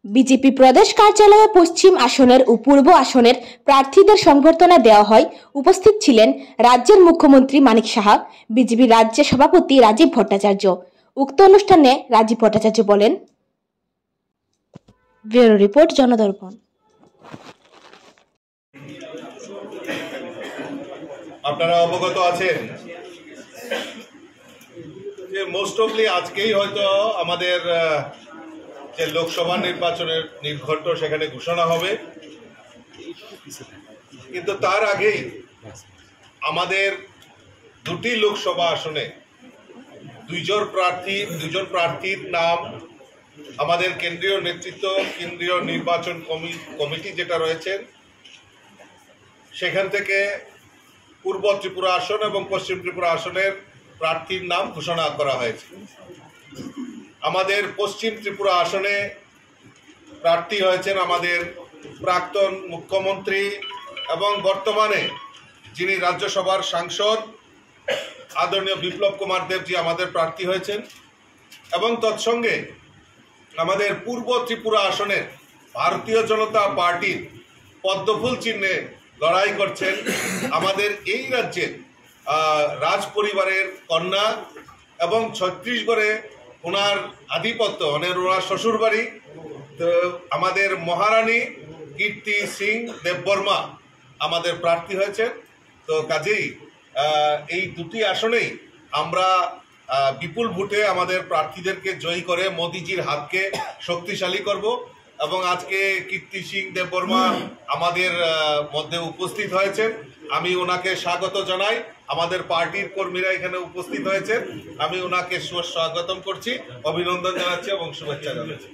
BJP প্রদেশ কার্যালয়ে পশ্চিম আসনের ও পূর্ব আসনের প্রার্থীদের সংবর্ধনা দেওয়া হয়। উপস্থিত ছিলেন রাজ্যের মুখ্যমন্ত্রী মানিক সাহা, বিজেপি রাজ্য সভাপতি রাজীব ভট্টাচার্য। উক্ত অনুষ্ঠানে রাজীব ভট্টাচার্য বলেন, ব্যুরো রিপোর্ট, জনদর্পণ। আপনারা অবগত আছেন যে মোস্ট অফলি আজকেই হয়তো আমাদের যে লোকসভা নির্বাচনের নির্ঘণ্ট সেখানে ঘোষণা হবে, কিন্তু তার আগেই আমাদের দুটি লোকসভা আসনে দুজন প্রার্থীর নাম আমাদের কেন্দ্রীয় নেতৃত্ব, কেন্দ্রীয় নির্বাচন কমিটি যেটা রয়েছে সেখান থেকে পূর্ব ত্রিপুরা আসন এবং পশ্চিম ত্রিপুরা আসনের প্রার্থীর নাম ঘোষণা করা হয়েছে। আমাদের পশ্চিম ত্রিপুরা আসনে প্রার্থী হয়েছেন আমাদের প্রাক্তন মুখ্যমন্ত্রী এবং বর্তমানে যিনি রাজ্যসভার সাংসদ আদরণীয় বিপ্লব কুমার দেবজি আমাদের প্রার্থী হয়েছেন, এবং তৎসঙ্গে আমাদের পূর্ব ত্রিপুরা আসনের ভারতীয় জনতা পার্টির পদ্মফুল চিহ্নে লড়াই করছেন আমাদের এই রাজ্যের রাজ পরিবারের কন্যা এবং ছত্তিশগড়ে ওনার আধিপত্য, ওনার শ্বশুরবাড়ি, তো আমাদের মহারানী কীর্তি সিং দেববর্মা আমাদের প্রার্থী হয়েছেন। তো কাজেই এই দুটি আসনেই আমরা বিপুল ভোটে আমাদের প্রার্থীদেরকে জয়ী করে মোদিজির হাতকে শক্তিশালী করব। এবং আজকে কীর্তি সিং দেববর্মা আমাদের মধ্যে উপস্থিত হয়েছেন, আমি ওনাকে স্বাগত জানাই। আমাদের পার্টির কর্মীরা এখানে উপস্থিত হয়েছেন, আমি ওনাকে স্বাগতম করছি, অভিনন্দন জানাচ্ছি এবং শুভেচ্ছা জানাচ্ছি।